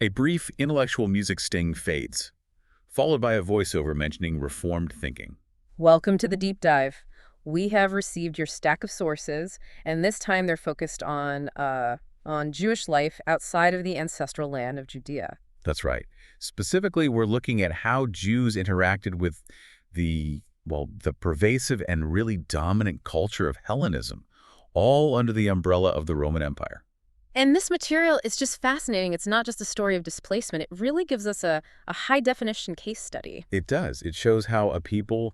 A brief intellectual music sting fades, followed by a voiceover mentioning reformed thinking. Welcome to the deep dive. We have received your stack of sources, and this time they're focused on Jewish life outside of the ancestral land of Judea. That's right. Specifically, we're looking at how Jews interacted with the pervasive and really dominant culture of Hellenism, all under the umbrella of the Roman Empire. And this material is just fascinating. It's not just a story of displacement. It really gives us a high-definition case study. It does. It shows how a people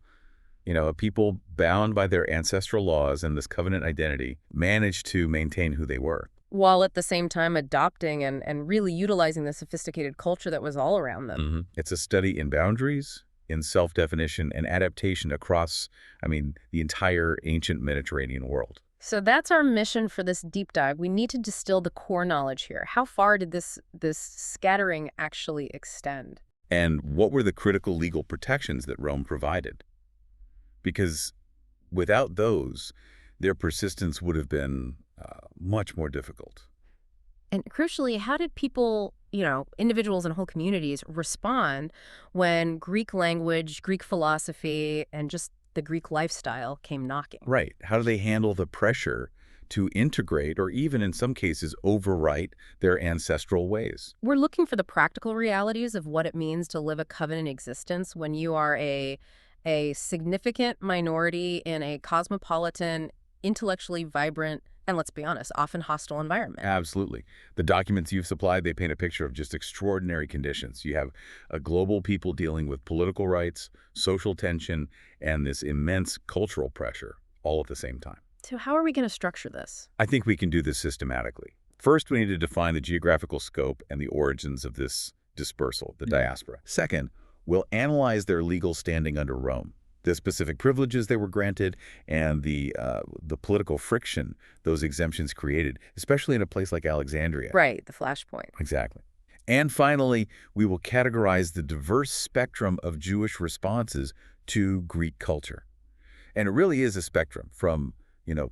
bound by their ancestral laws and this covenant identity managed to maintain who they were, While at the same time adopting and really utilizing the sophisticated culture that was all around them. It's a study in boundaries, in self-definition, and adaptation across, the entire ancient Mediterranean world. So that's our mission for this deep dive. We need to distill the core knowledge here. How far did this scattering actually extend? And what were the critical legal protections that Rome provided? Because without those, their persistence would have been much more difficult. And crucially, how did people, individuals and whole communities respond when Greek language, Greek philosophy, and just the Greek lifestyle came knocking? Right. How do they handle the pressure to integrate or even in some cases overwrite their ancestral ways? We're looking for the practical realities of what it means to live a covenant existence when you are a significant minority in a cosmopolitan, intellectually vibrant, and let's be honest, often hostile environment. Absolutely. The documents you've supplied, they paint a picture of just extraordinary conditions. You have a global people dealing with political rights, social tension, and this immense cultural pressure all at the same time. So how are we going to structure this? I think we can do this systematically. First, we need to define the geographical scope and the origins of this dispersal, the diaspora. Second, we'll analyze their legal standing under Rome, the specific privileges they were granted, and the political friction those exemptions created, especially in a place like Alexandria. Right, the flashpoint. Exactly. And finally, we will categorize the diverse spectrum of Jewish responses to Greek culture. And it really is a spectrum from,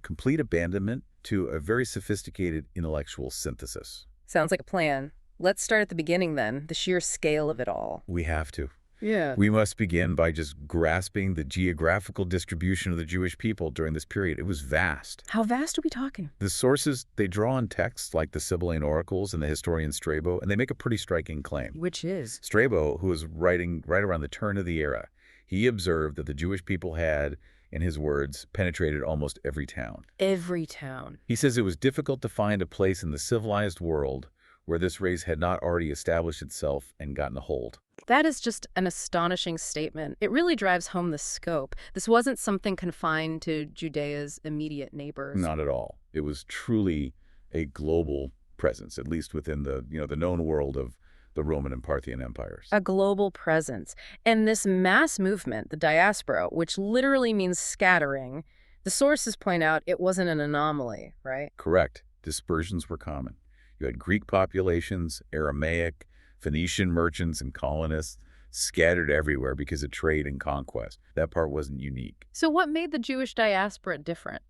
complete abandonment to a very sophisticated intellectual synthesis. Sounds like a plan. Let's start at the beginning then, the sheer scale of it all. We have to. Yeah. We must begin by just grasping the geographical distribution of the Jewish people during this period. It was vast. How vast are we talking? The sources, they draw on texts like the Sibylline Oracles and the historian Strabo, and they make a pretty striking claim. Which is? Strabo, who was writing right around the turn of the era, he observed that the Jewish people had, in his words, penetrated almost every town. Every town. He says it was difficult to find a place in the civilized world where this race had not already established itself and gotten a hold. That is just an astonishing statement. It really drives home the scope. This wasn't something confined to Judea's immediate neighbors. Not at all. It was truly a global presence, at least within the known world of the Roman and Parthian empires. A global presence. And this mass movement, the diaspora, which literally means scattering, the sources point out it wasn't an anomaly, right? Correct. Dispersions were common. You had Greek populations, Aramaic, Phoenician merchants and colonists scattered everywhere because of trade and conquest. That part wasn't unique. So what made the Jewish diaspora different?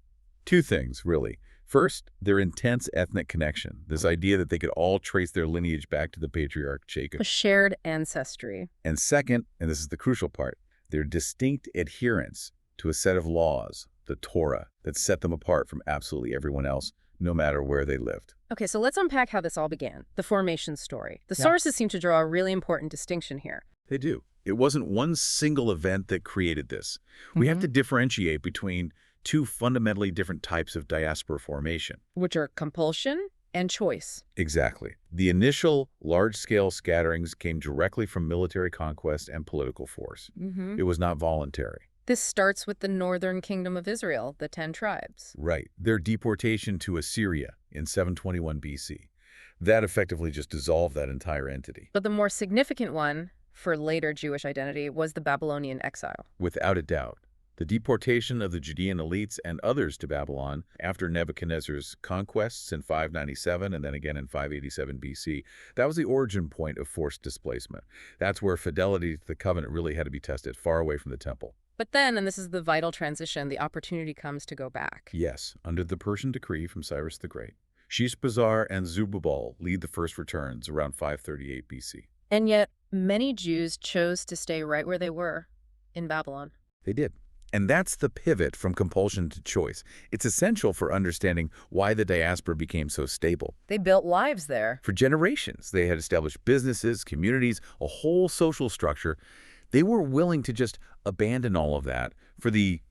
Two things, really. First, their intense ethnic connection, this idea that they could all trace their lineage back to the patriarch Jacob. A shared ancestry. And second, and this is the crucial part, their distinct adherence to a set of laws, the Torah, that set them apart from absolutely everyone else, no matter where they lived. Okay, so let's unpack how this all began, the formation story. The sources seem to draw a really important distinction here. They do. It wasn't one single event that created this. We have to differentiate between two fundamentally different types of diaspora formation. Which are compulsion and choice. Exactly. The initial large-scale scatterings came directly from military conquest and political force. It was not voluntary. This starts with the northern kingdom of Israel, the 10 tribes. Right. Their deportation to Assyria in 721 BC. That effectively just dissolved that entire entity. But the more significant one for later Jewish identity was the Babylonian exile. Without a doubt. The deportation of the Judean elites and others to Babylon after Nebuchadnezzar's conquests in 597 and then again in 587 BC, that was the origin point of forced displacement. That's where fidelity to the covenant really had to be tested, far away from the temple. But then, and this is the vital transition, the opportunity comes to go back. Yes, under the Persian decree from Cyrus the Great. Sheshbazzar and Zerubbabel lead the first returns around 538 BC. And yet, many Jews chose to stay right where they were, in Babylon. They did. And that's the pivot from compulsion to choice. It's essential for understanding why the diaspora became so stable. They built lives there. For generations, they had established businesses, communities, a whole social structure. They were willing to just abandon all of that for the,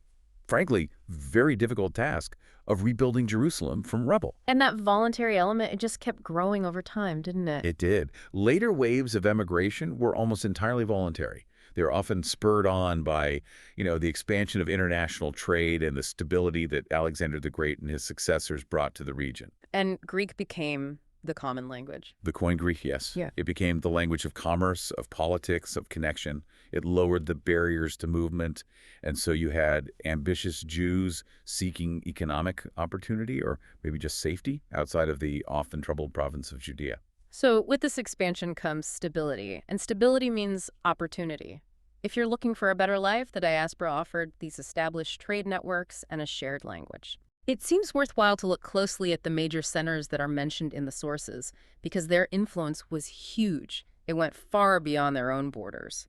frankly, very difficult task of rebuilding Jerusalem from rubble. And that voluntary element, it just kept growing over time, didn't it? It did. Later waves of emigration were almost entirely voluntary. They were often spurred on by, the expansion of international trade and the stability that Alexander the Great and his successors brought to the region. And Greek became the common language. The Koine Greek, yes. Yeah. It became the language of commerce, of politics, of connection. It lowered the barriers to movement. And so you had ambitious Jews seeking economic opportunity or maybe just safety outside of the often troubled province of Judea. So with this expansion comes stability, and stability means opportunity. If you're looking for a better life, the diaspora offered these established trade networks and a shared language. It seems worthwhile to look closely at the major centers that are mentioned in the sources, because their influence was huge. It went far beyond their own borders.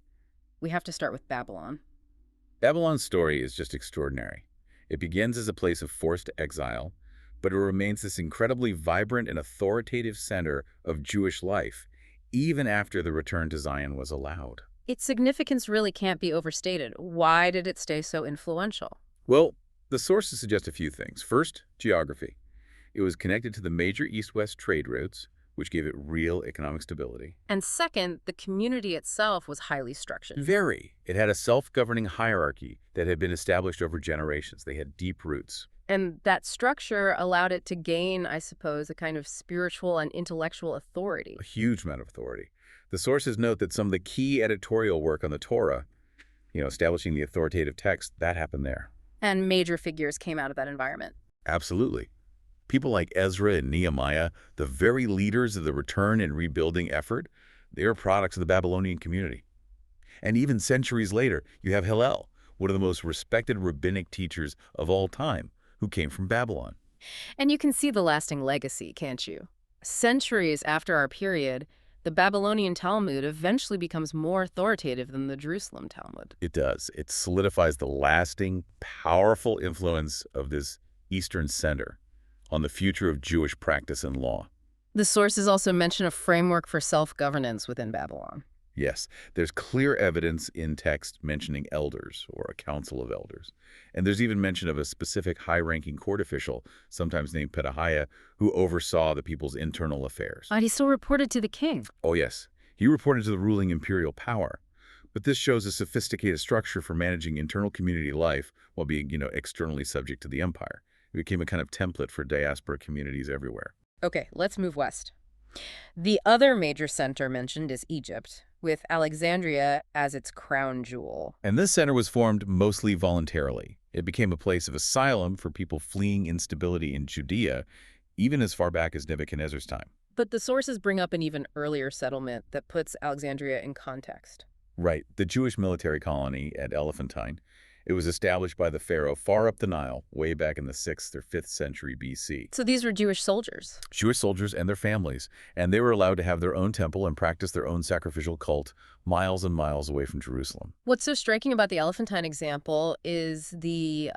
We have to start with Babylon. Babylon's story is just extraordinary. It begins as a place of forced exile, but it remains this incredibly vibrant and authoritative center of Jewish life, even after the return to Zion was allowed. Its significance really can't be overstated. Why did it stay so influential? Well, the sources suggest a few things. First, geography. It was connected to the major east-west trade routes, which gave it real economic stability. And second, the community itself was highly structured. Very. It had a self-governing hierarchy that had been established over generations. They had deep roots. And that structure allowed it to gain, I suppose, a kind of spiritual and intellectual authority. A huge amount of authority. The sources note that some of the key editorial work on the Torah, establishing the authoritative text, that happened there. And major figures came out of that environment. Absolutely. People like Ezra and Nehemiah, the very leaders of the return and rebuilding effort, they are products of the Babylonian community. And even centuries later, you have Hillel, one of the most respected rabbinic teachers of all time, who came from Babylon. And you can see the lasting legacy, can't you? Centuries after our period, the Babylonian Talmud eventually becomes more authoritative than the Jerusalem Talmud. It does. It solidifies the lasting, powerful influence of this Eastern center on the future of Jewish practice and law. The sources also mention a framework for self-governance within Babylon. Yes, there's clear evidence in text mentioning elders or a council of elders. And there's even mention of a specific high-ranking court official, sometimes named Pedaiah, who oversaw the people's internal affairs. But he still reported to the king. Oh, yes. He reported to the ruling imperial power. But this shows a sophisticated structure for managing internal community life while being, externally subject to the empire. It became a kind of template for diaspora communities everywhere. Okay, let's move west. The other major center mentioned is Egypt, with Alexandria as its crown jewel. And this center was formed mostly voluntarily. It became a place of asylum for people fleeing instability in Judea, even as far back as Nebuchadnezzar's time. But the sources bring up an even earlier settlement that puts Alexandria in context. Right, the Jewish military colony at Elephantine. It was established by the pharaoh far up the Nile, way back in the 6th or 5th century BC. So these were Jewish soldiers? Jewish soldiers and their families, and they were allowed to have their own temple and practice their own sacrificial cult miles and miles away from Jerusalem. What's so striking about the Elephantine example is the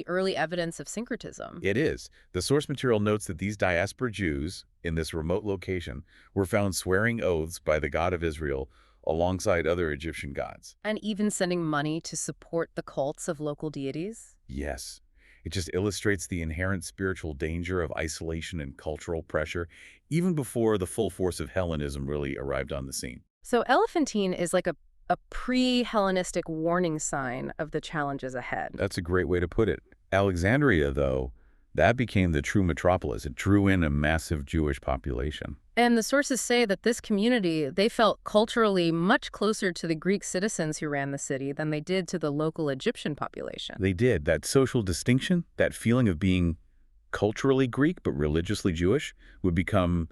early evidence of syncretism. It is. The source material notes that these diaspora Jews in this remote location were found swearing oaths by the God of Israel alongside other Egyptian gods. And even sending money to support the cults of local deities? Yes. It just illustrates the inherent spiritual danger of isolation and cultural pressure, even before the full force of Hellenism really arrived on the scene. So Elephantine is like a pre-Hellenistic warning sign of the challenges ahead. That's a great way to put it. Alexandria, though, that became the true metropolis. It drew in a massive Jewish population. And the sources say that this community, they felt culturally much closer to the Greek citizens who ran the city than they did to the local Egyptian population. They did. That social distinction, that feeling of being culturally Greek but religiously Jewish, would become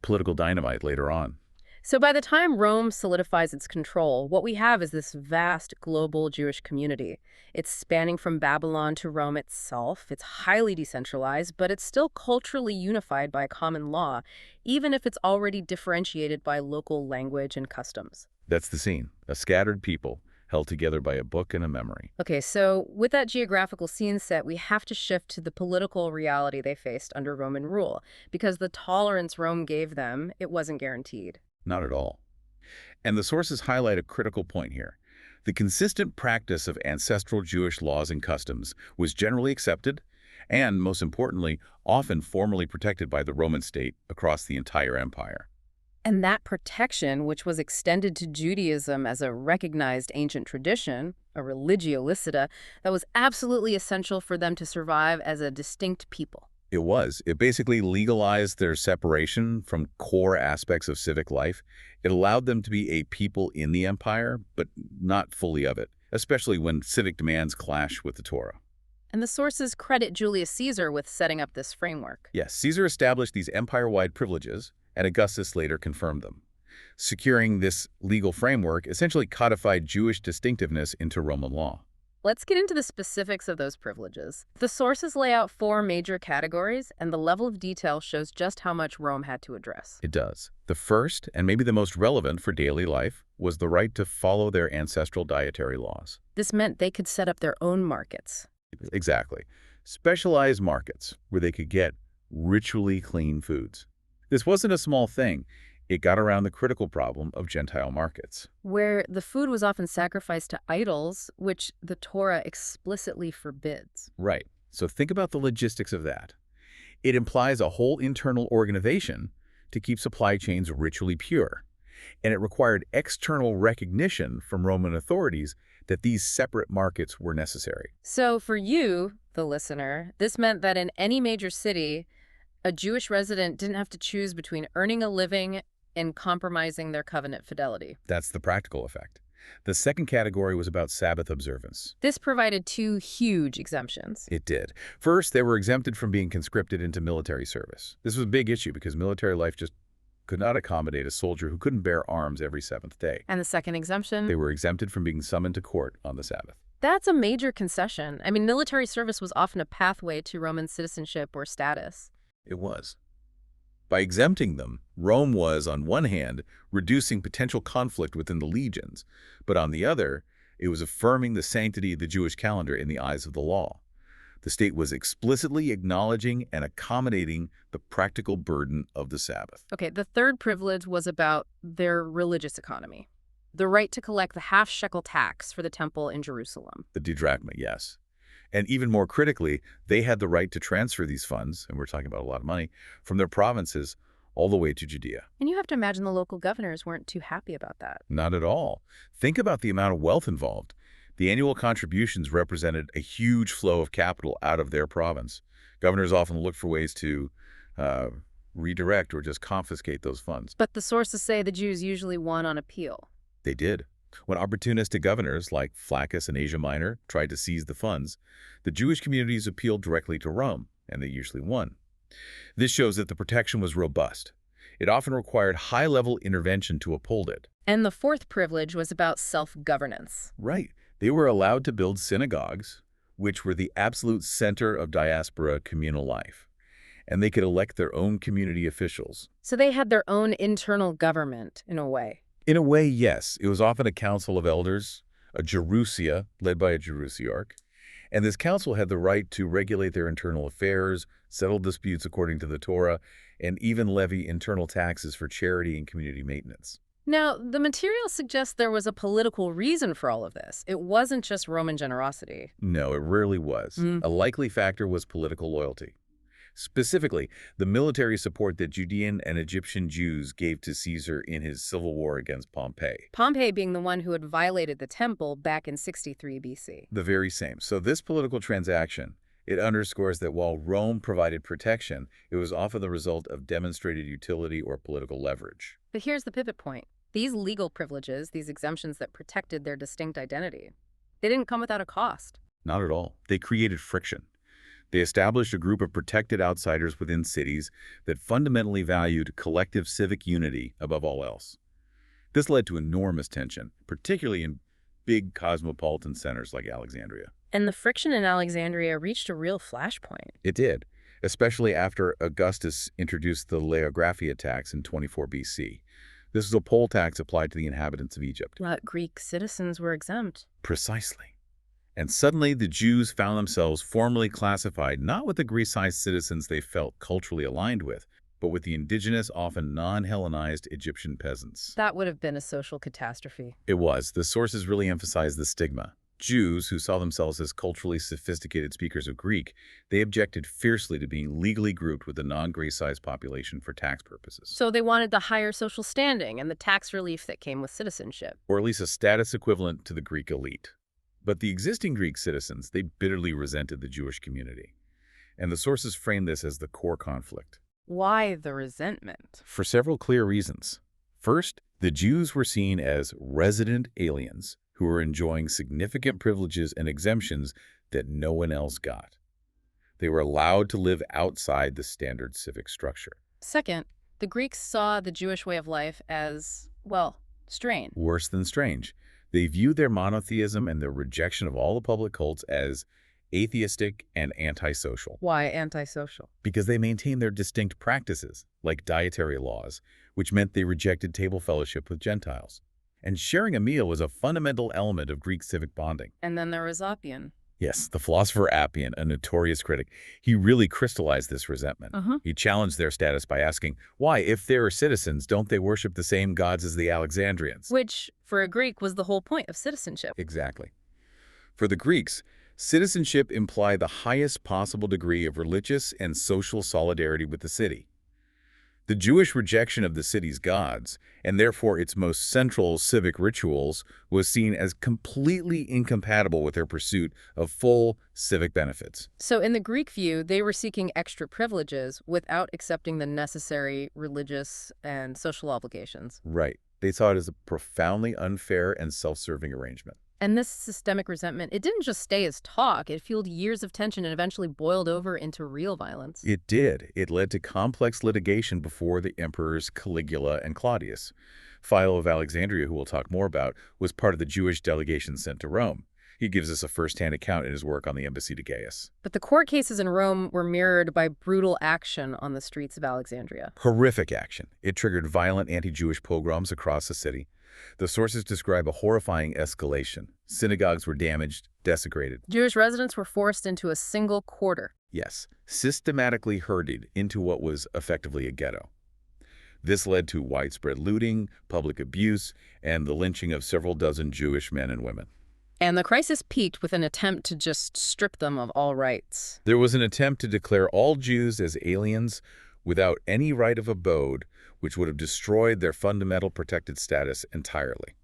political dynamite later on. So by the time Rome solidifies its control, what we have is this vast global Jewish community. It's spanning from Babylon to Rome itself. It's highly decentralized, but it's still culturally unified by common law, even if it's already differentiated by local language and customs. That's the scene. A scattered people held together by a book and a memory. Okay, so with that geographical scene set, we have to shift to the political reality they faced under Roman rule, because the tolerance Rome gave them, it wasn't guaranteed. Not at all. And the sources highlight a critical point here. The consistent practice of ancestral Jewish laws and customs was generally accepted and, most importantly, often formally protected by the Roman state across the entire empire. And that protection, which was extended to Judaism as a recognized ancient tradition, a religio licita, that was absolutely essential for them to survive as a distinct people. It was. It basically legalized their separation from core aspects of civic life. It allowed them to be a people in the empire, but not fully of it, especially when civic demands clash with the Torah. And the sources credit Julius Caesar with setting up this framework. Yes, Caesar established these empire-wide privileges, and Augustus later confirmed them. Securing this legal framework essentially codified Jewish distinctiveness into Roman law. Let's get into the specifics of those privileges. The sources lay out 4 major categories, and the level of detail shows just how much Rome had to address. It does. The first, and maybe the most relevant for daily life, was the right to follow their ancestral dietary laws. This meant they could set up their own markets. Exactly. Specialized markets where they could get ritually clean foods. This wasn't a small thing. It got around the critical problem of Gentile markets, where the food was often sacrificed to idols, which the Torah explicitly forbids. Right. So think about the logistics of that. It implies a whole internal organization to keep supply chains ritually pure, and it required external recognition from Roman authorities that these separate markets were necessary. So for you, the listener, this meant that in any major city, a Jewish resident didn't have to choose between earning a living and compromising their covenant fidelity. That's the practical effect. The second category was about Sabbath observance. This provided 2 huge exemptions. It did. First, they were exempted from being conscripted into military service. This was a big issue because military life just could not accommodate a soldier who couldn't bear arms every 7th day. And the second exemption? They were exempted from being summoned to court on the Sabbath. That's a major concession. I mean, military service was often a pathway to Roman citizenship or status. It was. By exempting them, Rome was, on one hand, reducing potential conflict within the legions, but on the other, it was affirming the sanctity of the Jewish calendar in the eyes of the law. The state was explicitly acknowledging and accommodating the practical burden of the Sabbath. Okay, the third privilege was about their religious economy. The right to collect the half-shekel tax for the temple in Jerusalem. The didrachma, yes. And even more critically, they had the right to transfer these funds, and we're talking about a lot of money, from their provinces all the way to Judea. And you have to imagine the local governors weren't too happy about that. Not at all. Think about the amount of wealth involved. The annual contributions represented a huge flow of capital out of their province. Governors often looked for ways to redirect or just confiscate those funds. But the sources say the Jews usually won on appeal. They did. When opportunistic governors like Flaccus in Asia Minor tried to seize the funds, the Jewish communities appealed directly to Rome, and they usually won. This shows that the protection was robust. It often required high-level intervention to uphold it. And the fourth privilege was about self-governance. Right. They were allowed to build synagogues, which were the absolute center of diaspora communal life, and they could elect their own community officials. So they had their own internal government, in a way. In a way, yes. It was often a council of elders, a Gerousia, led by a Gerousiarch, and this council had the right to regulate their internal affairs, settle disputes according to the Torah, and even levy internal taxes for charity and community maintenance. Now, the material suggests there was a political reason for all of this. It wasn't just Roman generosity. No, it rarely was. A likely factor was political loyalty. Specifically, the military support that Judean and Egyptian Jews gave to Caesar in his civil war against Pompey. Pompey being the one who had violated the temple back in 63 BC. The very same. So this political transaction, it underscores that while Rome provided protection, it was often the result of demonstrated utility or political leverage. But here's the pivot point. These legal privileges, these exemptions that protected their distinct identity, they didn't come without a cost. Not at all. They created friction. They established a group of protected outsiders within cities that fundamentally valued collective civic unity above all else. This led to enormous tension, particularly in big cosmopolitan centers like Alexandria. And the friction in Alexandria reached a real flashpoint. It did, especially after Augustus introduced the Laographia tax in 24 BC. This was a poll tax applied to the inhabitants of Egypt. But Greek citizens were exempt. Precisely. And suddenly the Jews found themselves formally classified not with the Greek-sized citizens they felt culturally aligned with, but with the indigenous, often non-Hellenized Egyptian peasants. That would have been a social catastrophe. It was. The sources really emphasized the stigma. Jews, who saw themselves as culturally sophisticated speakers of Greek, they objected fiercely to being legally grouped with the non-Greek-sized population for tax purposes. So they wanted the higher social standing and the tax relief that came with citizenship. Or at least a status equivalent to the Greek elite. But the existing Greek citizens, they bitterly resented the Jewish community. And the sources frame this as the core conflict. Why the resentment? For several clear reasons. First, the Jews were seen as resident aliens who were enjoying significant privileges and exemptions that no one else got. They were allowed to live outside the standard civic structure. Second, the Greeks saw the Jewish way of life as, well, strange. Worse than strange. They viewed their monotheism and their rejection of all the public cults as atheistic and antisocial. Why antisocial? Because they maintained their distinct practices, like dietary laws, which meant they rejected table fellowship with Gentiles. And sharing a meal was a fundamental element of Greek civic bonding. And then there was Appian. Yes, the philosopher Appian, a notorious critic, he really crystallized this resentment. He challenged their status by asking, why, if they are citizens, don't they worship the same gods as the Alexandrians? Which, for a Greek, was the whole point of citizenship. Exactly. For the Greeks, citizenship implied the highest possible degree of religious and social solidarity with the city. The Jewish rejection of the city's gods, and therefore its most central civic rituals, was seen as completely incompatible with their pursuit of full civic benefits. So in the Greek view, they were seeking extra privileges without accepting the necessary religious and social obligations. Right. They saw it as a profoundly unfair and self-serving arrangement. And this systemic resentment, it didn't just stay as talk. It fueled years of tension and eventually boiled over into real violence. It did. It led to complex litigation before the emperors Caligula and Claudius. Philo of Alexandria, who we'll talk more about, was part of the Jewish delegation sent to Rome. He gives us a first-hand account in his work on the embassy to Gaius. But the court cases in Rome were mirrored by brutal action on the streets of Alexandria. Horrific action. It triggered violent anti-Jewish pogroms across the city. The sources describe a horrifying escalation. Synagogues were damaged, desecrated. Jewish residents were forced into a single quarter. Yes, systematically herded into what was effectively a ghetto. This led to widespread looting, public abuse, and the lynching of several dozen Jewish men and women. And the crisis peaked with an attempt to just strip them of all rights. There was an attempt to declare all Jews as aliens without any right of abode, which would have destroyed their fundamental protected status entirely.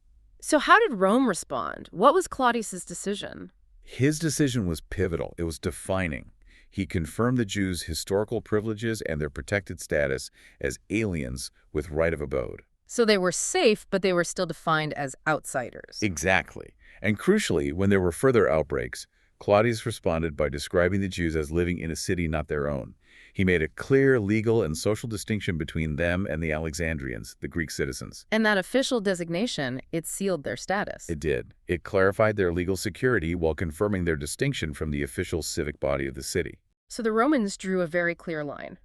So how did Rome respond? What was Claudius's decision? His decision was pivotal. It was defining. He confirmed the Jews' historical privileges and their protected status as aliens with right of abode. So they were safe, but they were still defined as outsiders. Exactly. And crucially, when there were further outbreaks, Claudius responded by describing the Jews as living in a city not their own. He made a clear legal and social distinction between them and the Alexandrians, the Greek citizens. And that official designation, it sealed their status. It did. It clarified their legal security while confirming their distinction from the official civic body of the city. So the Romans drew a very clear line.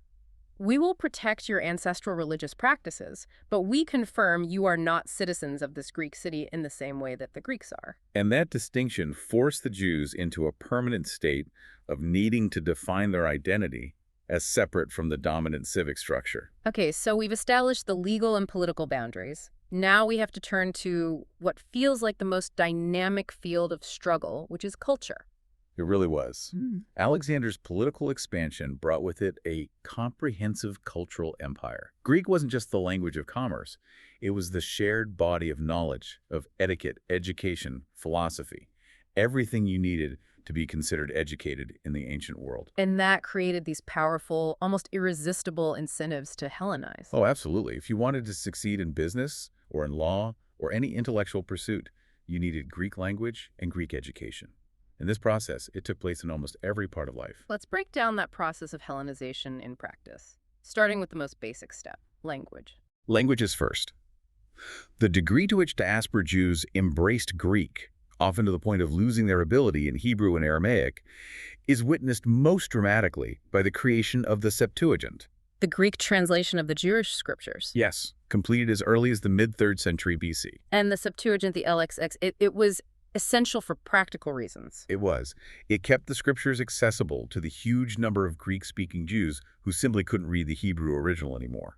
We will protect your ancestral religious practices, but we confirm you are not citizens of this Greek city in the same way that the Greeks are. And that distinction forced the Jews into a permanent state of needing to define their identity as separate from the dominant civic structure. Okay, so we've established the legal and political boundaries. Now we have to turn to what feels like the most dynamic field of struggle, which is culture. It really was. Alexander's political expansion brought with it a comprehensive cultural empire. Greek wasn't just the language of commerce. It was the shared body of knowledge, of etiquette, education, philosophy, everything you needed to be considered educated in the ancient world. And that created these powerful, almost irresistible incentives to Hellenize. Oh, absolutely. If you wanted to succeed in business or in law or any intellectual pursuit, you needed Greek language and Greek education. In this process, it took place in almost every part of life. Let's break down that process of Hellenization in practice, starting with the most basic step, language. Language is first. The degree to which diaspora Jews embraced Greek, often to the point of losing their ability in Hebrew and Aramaic, is witnessed most dramatically by the creation of the Septuagint. The Greek translation of the Jewish scriptures. Yes, completed as early as the mid-3rd century BC. And the Septuagint, the LXX, it was essential for practical reasons. It was. It kept the scriptures accessible to the huge number of Greek-speaking Jews who simply couldn't read the Hebrew original anymore.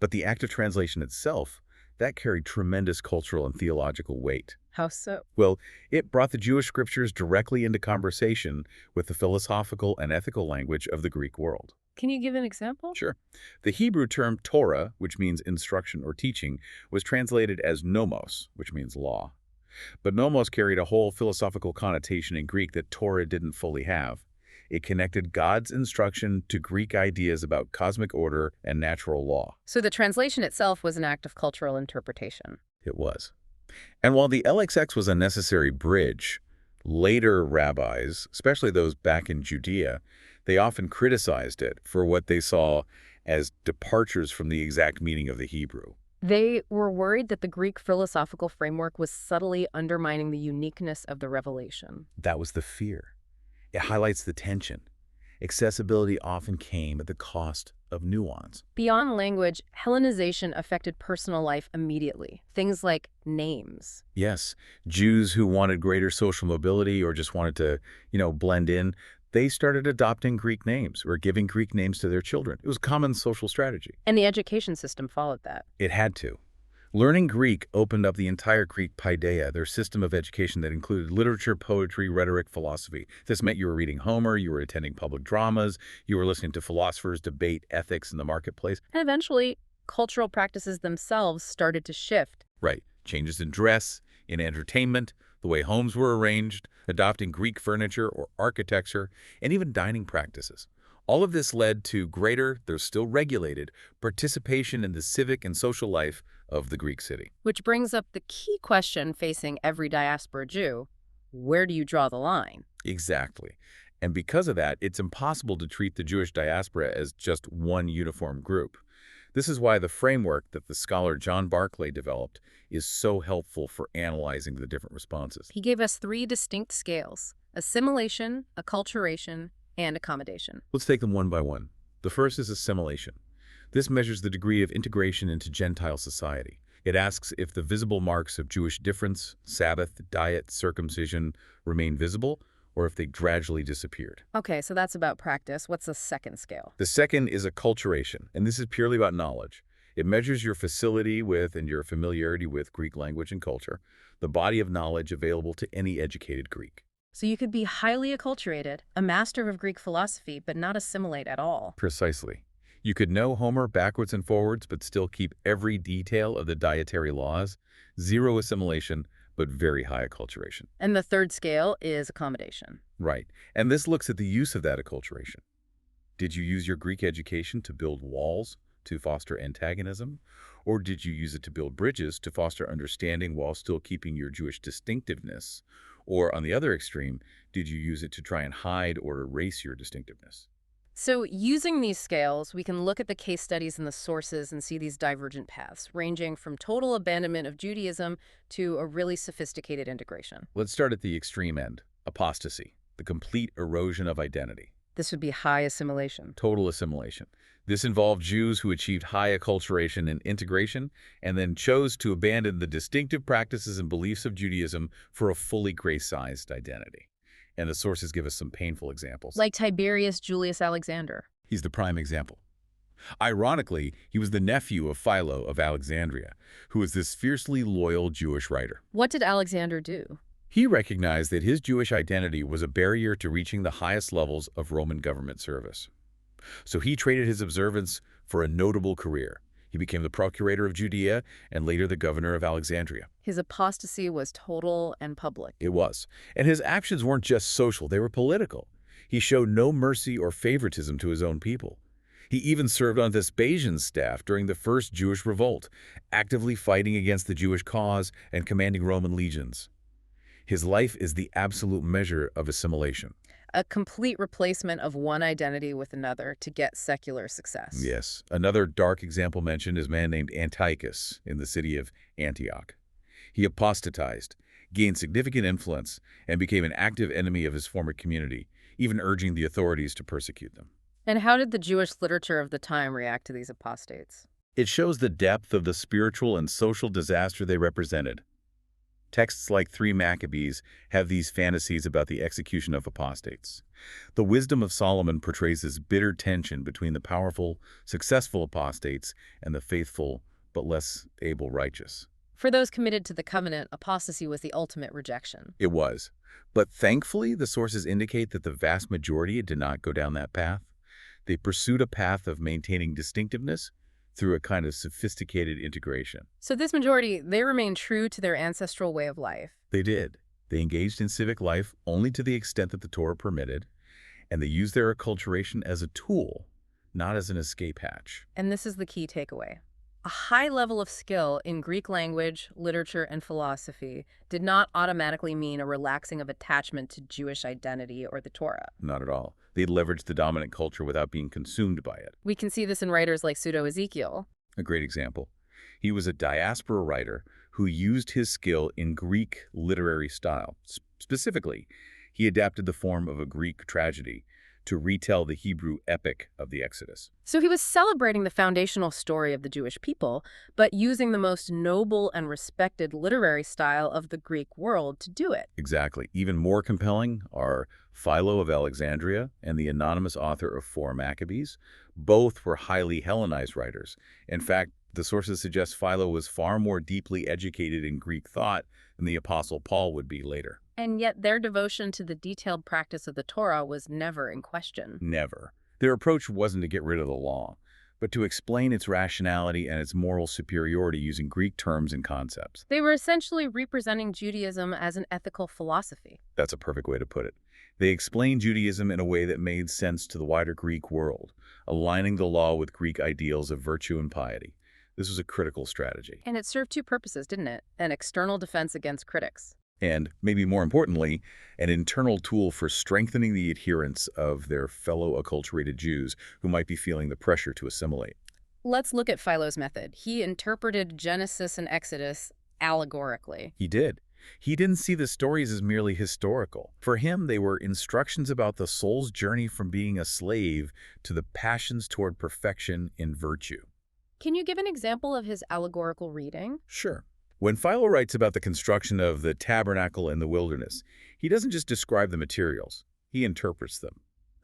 But the act of translation itself, that carried tremendous cultural and theological weight. How so? Well, it brought the Jewish scriptures directly into conversation with the philosophical and ethical language of the Greek world. Can you give an example? Sure. The Hebrew term Torah, which means instruction or teaching, was translated as nomos, which means law. But nomos carried a whole philosophical connotation in Greek that Torah didn't fully have. It connected God's instruction to Greek ideas about cosmic order and natural law. So the translation itself was an act of cultural interpretation. It was. And while the LXX was a necessary bridge, later rabbis, especially those back in Judea, they often criticized it for what they saw as departures from the exact meaning of the Hebrew. They were worried that the Greek philosophical framework was subtly undermining the uniqueness of the revelation. That was the fear. It highlights the tension. Accessibility often came at the cost of nuance. Beyond language, Hellenization affected personal life immediately. Things like names. Yes, Jews who wanted greater social mobility or just wanted to, blend in, they started adopting Greek names or giving Greek names to their children. It was a common social strategy. And the education system followed that. It had to. Learning Greek opened up the entire Greek paideia, their system of education that included literature, poetry, rhetoric, philosophy. This meant you were reading Homer, you were attending public dramas, you were listening to philosophers debate ethics in the marketplace. And eventually, cultural practices themselves started to shift. Right. Changes in dress, in entertainment, the way homes were arranged, adopting Greek furniture or architecture, and even dining practices. All of this led to greater, though still regulated, participation in the civic and social life of the Greek city. Which brings up the key question facing every diaspora Jew: where do you draw the line? Exactly. And because of that, it's impossible to treat the Jewish diaspora as just one uniform group. This is why the framework that the scholar John Barclay developed is so helpful for analyzing the different responses. He gave us 3 distinct scales: assimilation, acculturation, and accommodation. Let's take them one by one. The first is assimilation. This measures the degree of integration into Gentile society. It asks if the visible marks of Jewish difference, Sabbath, diet, circumcision, remain visible, or if they gradually disappeared. Okay, so that's about practice. What's the second scale? The second is acculturation, and this is purely about knowledge. It measures your facility with and your familiarity with Greek language and culture, the body of knowledge available to any educated Greek. So you could be highly acculturated, a master of Greek philosophy, but not assimilate at all. Precisely. You could know Homer backwards and forwards, but still keep every detail of the dietary laws. Zero assimilation, but very high acculturation. And the third scale is accommodation. Right. And this looks at the use of that acculturation. Did you use your Greek education to build walls, to foster antagonism? Or did you use it to build bridges, to foster understanding while still keeping your Jewish distinctiveness? Or on the other extreme, did you use it to try and hide or erase your distinctiveness? So using these scales, we can look at the case studies and the sources and see these divergent paths, ranging from total abandonment of Judaism to a really sophisticated integration. Let's start at the extreme end, apostasy, the complete erosion of identity. This would be high assimilation. Total assimilation. This involved Jews who achieved high acculturation and integration and then chose to abandon the distinctive practices and beliefs of Judaism for a fully grace-sized identity. And the sources give us some painful examples. Like Tiberius Julius Alexander. He's the prime example. Ironically, he was the nephew of Philo of Alexandria, who was this fiercely loyal Jewish writer. What did Alexander do? He recognized that his Jewish identity was a barrier to reaching the highest levels of Roman government service. So he traded his observance for a notable career. He became the procurator of Judea and later the governor of Alexandria. His apostasy was total and public. It was. And his actions weren't just social, they were political. He showed no mercy or favoritism to his own people. He even served on Vespasian's staff during the First Jewish Revolt, actively fighting against the Jewish cause and commanding Roman legions. His life is the absolute measure of assimilation. A complete replacement of one identity with another to get secular success. Yes. Another dark example mentioned is a man named Antiochus in the city of Antioch. He apostatized, gained significant influence, and became an active enemy of his former community, even urging the authorities to persecute them. And how did the Jewish literature of the time react to these apostates? It shows the depth of the spiritual and social disaster they represented. Texts like 3 Maccabees have these fantasies about the execution of apostates. The Wisdom of Solomon portrays this bitter tension between the powerful, successful apostates and the faithful but less able righteous. For those committed to the covenant, apostasy was the ultimate rejection. It was. But thankfully, the sources indicate that the vast majority did not go down that path. They pursued a path of maintaining distinctiveness through a kind of sophisticated integration. So this majority, they remained true to their ancestral way of life. They did. They engaged in civic life only to the extent that the Torah permitted, and they used their acculturation as a tool, not as an escape hatch. And this is the key takeaway. A high level of skill in Greek language, literature, and philosophy did not automatically mean a relaxing of attachment to Jewish identity or the Torah. Not at all. They leveraged the dominant culture without being consumed by it. We can see this in writers like Pseudo-Ezekiel. A great example. He was a diaspora writer who used his skill in Greek literary style. Specifically, he adapted the form of a Greek tragedy to retell the Hebrew epic of the Exodus. So he was celebrating the foundational story of the Jewish people, but using the most noble and respected literary style of the Greek world to do it. Exactly. Even more compelling are Philo of Alexandria and the anonymous author of 4 Maccabees. Both were highly Hellenized writers. In fact, the sources suggest Philo was far more deeply educated in Greek thought than the Apostle Paul would be later. And yet their devotion to the detailed practice of the Torah was never in question. Never. Their approach wasn't to get rid of the law, but to explain its rationality and its moral superiority using Greek terms and concepts. They were essentially representing Judaism as an ethical philosophy. That's a perfect way to put it. They explained Judaism in a way that made sense to the wider Greek world, aligning the law with Greek ideals of virtue and piety. This was a critical strategy. And it served 2 purposes, didn't it? An external defense against critics. And, maybe more importantly, an internal tool for strengthening the adherence of their fellow acculturated Jews who might be feeling the pressure to assimilate. Let's look at Philo's method. He interpreted Genesis and Exodus allegorically. He did. He didn't see the stories as merely historical. For him, they were instructions about the soul's journey from being a slave to the passions toward perfection in virtue. Can you give an example of his allegorical reading? Sure. When Philo writes about the construction of the tabernacle in the wilderness, he doesn't just describe the materials, he interprets them.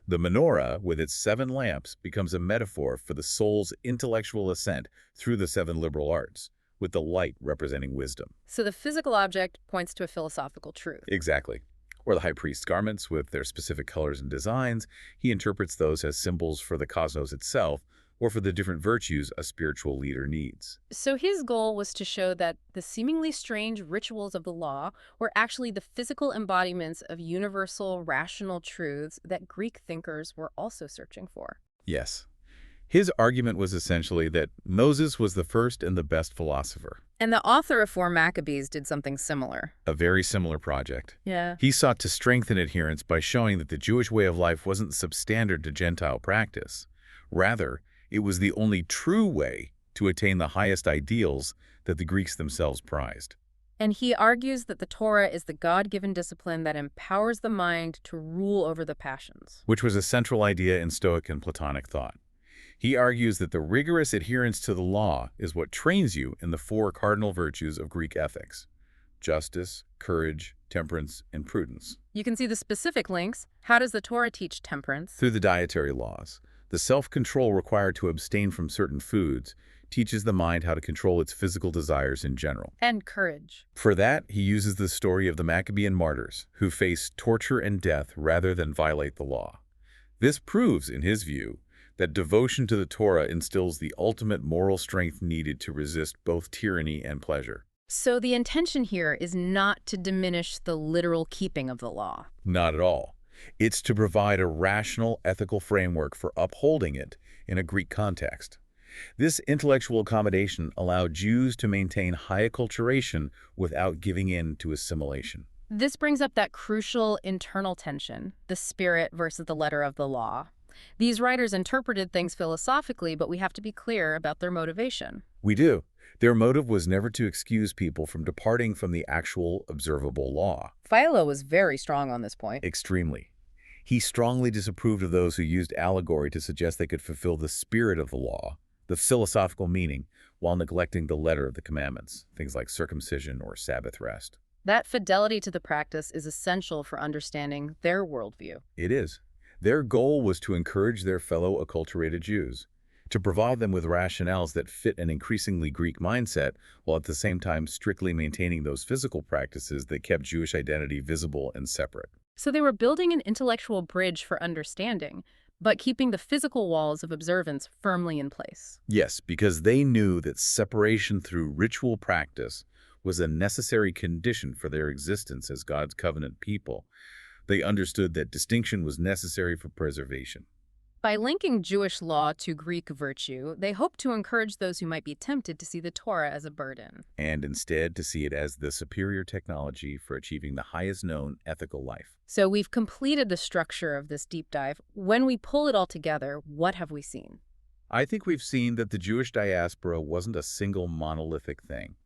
The menorah, with its 7 lamps, becomes a metaphor for the soul's intellectual ascent through the 7 liberal arts, with the light representing wisdom. So the physical object points to a philosophical truth. Exactly. Or the high priest's garments with their specific colors and designs, he interprets those as symbols for the cosmos itself, or for the different virtues a spiritual leader needs. So his goal was to show that the seemingly strange rituals of the law were actually the physical embodiments of universal, rational truths that Greek thinkers were also searching for. Yes. His argument was essentially that Moses was the first and the best philosopher. And the author of 4 Maccabees did something similar. A very similar project. Yeah. He sought to strengthen adherence by showing that the Jewish way of life wasn't substandard to Gentile practice. Rather, it was the only true way to attain the highest ideals that the Greeks themselves prized. And he argues that the Torah is the God-given discipline that empowers the mind to rule over the passions. Which was a central idea in Stoic and Platonic thought. He argues that the rigorous adherence to the law is what trains you in the 4 cardinal virtues of Greek ethics: justice, courage, temperance, and prudence. You can see the specific links. How does the Torah teach temperance? Through the dietary laws. The self-control required to abstain from certain foods teaches the mind how to control its physical desires in general. And courage. For that, he uses the story of the Maccabean martyrs who faced torture and death rather than violate the law. This proves, in his view, that devotion to the Torah instills the ultimate moral strength needed to resist both tyranny and pleasure. So the intention here is not to diminish the literal keeping of the law. Not at all. It's to provide a rational, ethical framework for upholding it in a Greek context. This intellectual accommodation allowed Jews to maintain high acculturation without giving in to assimilation. This brings up that crucial internal tension, the spirit versus the letter of the law. These writers interpreted things philosophically, but we have to be clear about their motivation. We do. Their motive was never to excuse people from departing from the actual observable law. Philo was very strong on this point. Extremely. He strongly disapproved of those who used allegory to suggest they could fulfill the spirit of the law, the philosophical meaning, while neglecting the letter of the commandments, things like circumcision or Sabbath rest. That fidelity to the practice is essential for understanding their worldview. It is. Their goal was to encourage their fellow acculturated Jews, to provide them with rationales that fit an increasingly Greek mindset, while at the same time strictly maintaining those physical practices that kept Jewish identity visible and separate. So they were building an intellectual bridge for understanding, but keeping the physical walls of observance firmly in place. Yes, because they knew that separation through ritual practice was a necessary condition for their existence as God's covenant people. They understood that distinction was necessary for preservation. By linking Jewish law to Greek virtue, they hoped to encourage those who might be tempted to see the Torah as a burden. And instead to see it as the superior technology for achieving the highest known ethical life. So we've completed the structure of this deep dive. When we pull it all together, what have we seen? I think we've seen that the Jewish diaspora wasn't a single monolithic thing.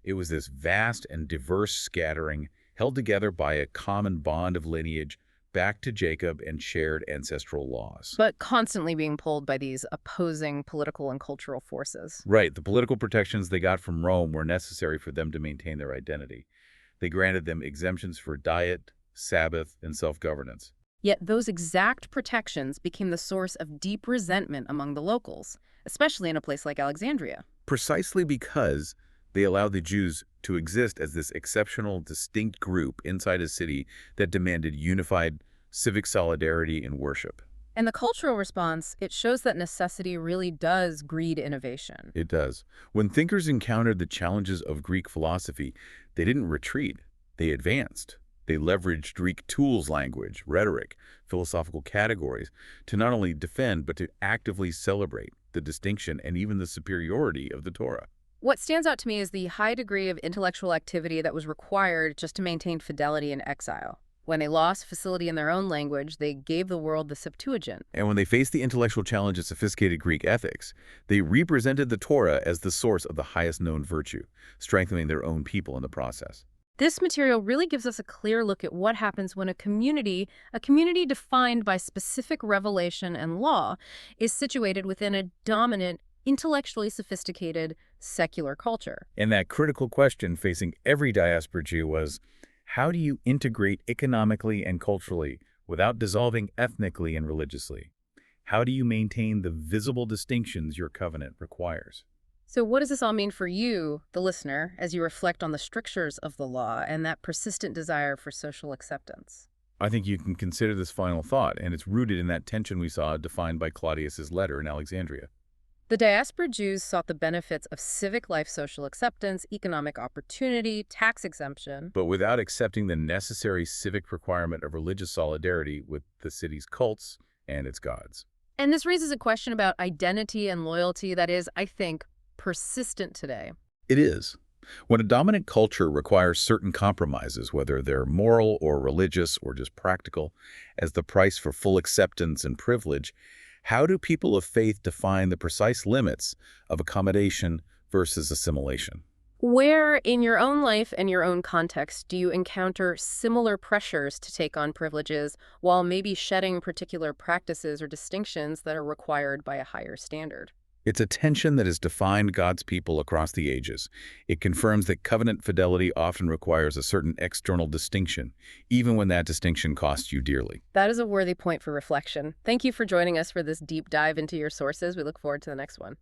It was this vast and diverse scattering held together by a common bond of lineage back to Jacob and shared ancestral laws. But constantly being pulled by these opposing political and cultural forces. Right, the political protections they got from Rome were necessary for them to maintain their identity. They granted them exemptions for diet, Sabbath, and self-governance. Yet those exact protections became the source of deep resentment among the locals, especially in a place like Alexandria. Precisely because they allowed the Jews to exist as this exceptional, distinct group inside a city that demanded unified civic solidarity and worship. And the cultural response, it shows that necessity really does breed innovation. It does. When thinkers encountered the challenges of Greek philosophy, they didn't retreat. They advanced. They leveraged Greek tools, language, rhetoric, philosophical categories to not only defend but to actively celebrate the distinction and even the superiority of the Torah. What stands out to me is the high degree of intellectual activity that was required just to maintain fidelity in exile. When they lost facility in their own language, they gave the world the Septuagint. And when they faced the intellectual challenge of sophisticated Greek ethics, they represented the Torah as the source of the highest known virtue, strengthening their own people in the process. This material really gives us a clear look at what happens when a community defined by specific revelation and law, is situated within a dominant, intellectually sophisticated, secular culture. And that critical question facing every diaspora Jew was, how do you integrate economically and culturally without dissolving ethnically and religiously? How do you maintain the visible distinctions your covenant requires? So what does this all mean for you, the listener, as you reflect on the strictures of the law and that persistent desire for social acceptance? I think you can consider this final thought, and it's rooted in that tension we saw defined by Claudius's letter in Alexandria. The diaspora Jews sought the benefits of civic life, social acceptance, economic opportunity, tax exemption, but without accepting the necessary civic requirement of religious solidarity with the city's cults and its gods. And this raises a question about identity and loyalty that is, I think, persistent today. It is. When a dominant culture requires certain compromises, whether they're moral or religious or just practical, as the price for full acceptance and privilege, how do people of faith define the precise limits of accommodation versus assimilation? Where in your own life and your own context do you encounter similar pressures to take on privileges while maybe shedding particular practices or distinctions that are required by a higher standard? It's a tension that has defined God's people across the ages. It confirms that covenant fidelity often requires a certain external distinction, even when that distinction costs you dearly. That is a worthy point for reflection. Thank you for joining us for this deep dive into your sources. We look forward to the next one.